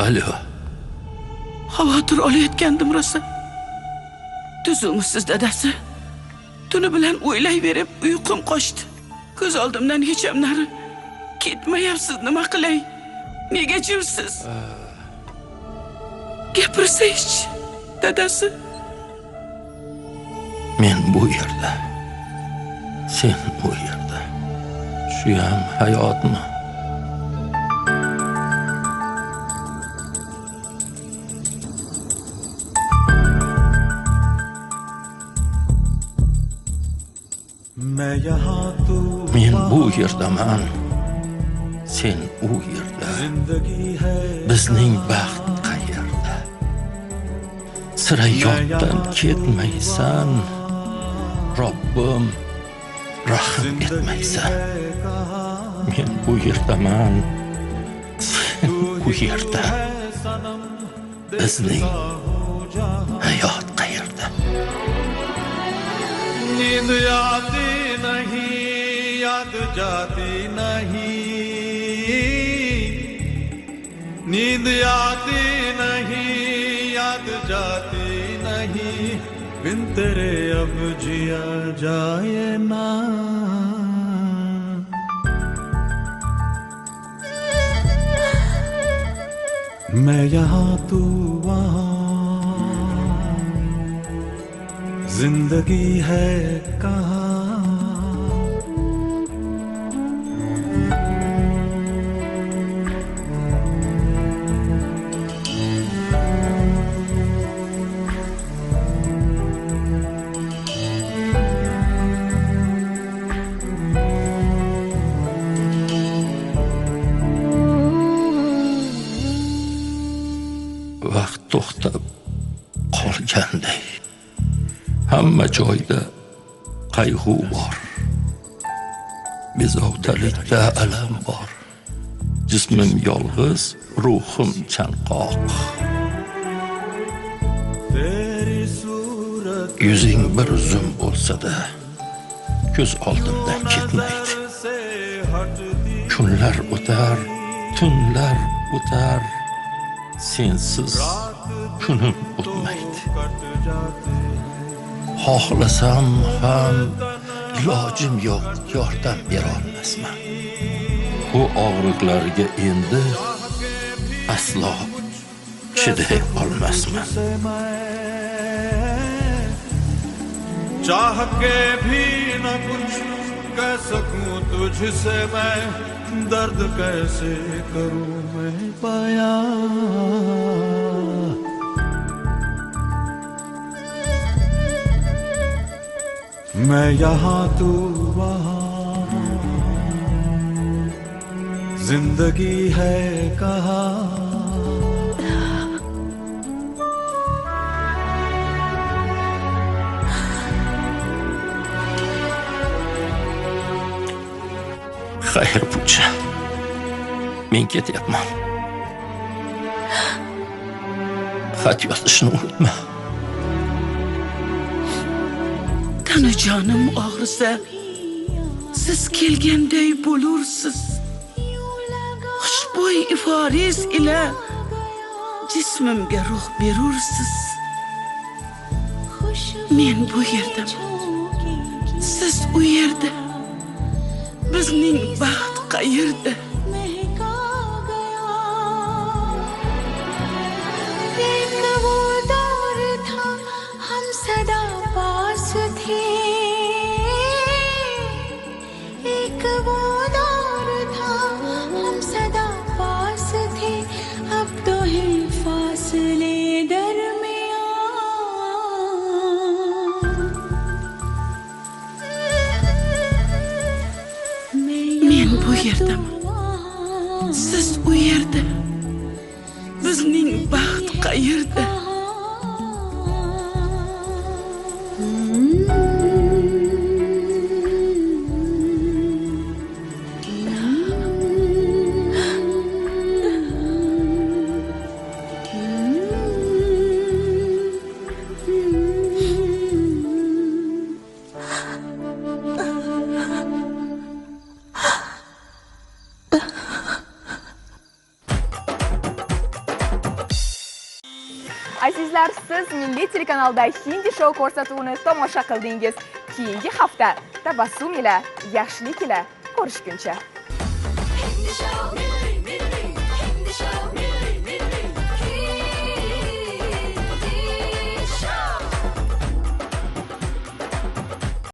Alo. Xavotir olayotgandim rosa. Tuzumsiz dadasi. Tuni bilan o'ylayverib uyqum qochdi. Ko'z oldimdan hech ham nari ketmayapsiz. Nima qilay? Nega jimsiz? Gapirsangiz, dadasi. Men bu yerda. Sen bu yerda. Shu ham hayotmi? Men bu yerdaman. Sen u yerda. Bizning baxt qayerda? Sira yoddan ketmaysan. Robbim rahim etmaysan. Men bu yerdaman. Sen bu yerda. Bizning hayot qayerda? नींद आती नहीं, याद जाती नहीं, नींद आती नहीं, याद जाती नहीं, बिन तेरे अब जिया जाए ना। मैं यहाँ तू वहाँ, जिंदगी है कहाँ? Vaqt to'xtab qolganday. Hamma joyda qayg'u bor. Bezovtalikda alam bor. Jismim yolg'iz, ruhim chanqoq. Yuzing bir zum bo'lsa-da, ko'z oldimdan ketmaydi. Kunlar o'tar, tunlar o'tar, sensiz kunim o'tmaydi. Xohlasam ham ilojim yo'q, yordam bera olmasman. Bu og'riqlarga endi aslo chiday olmasman. चाह के भी न कुछ कह सकूं तुझसे मैं, दर्द कैसे करूं मैं बयां। मैं यहाँ तू वहाँ, जिंदगी है कहाँ? Xayr Pucha. Men ketyapman. Xat yozishni unutma. Tani jonim og'risa, siz kelganday bo'lursiz. Xushbo'y iforiz ila jismimga ruh berursiz. Men bu yerdaman, siz u yerda. Bizning baxt qayerda? Men bu yerdaman, siz u yerda. Bizning baxt qayerda? Azizlar, siz Milliy telekanalda Hindi show ko'rsatuvini tomosha qildingiz. Keyingi hafta tabassum ila, yaxshilik ila ko'rishguncha. Hindi show.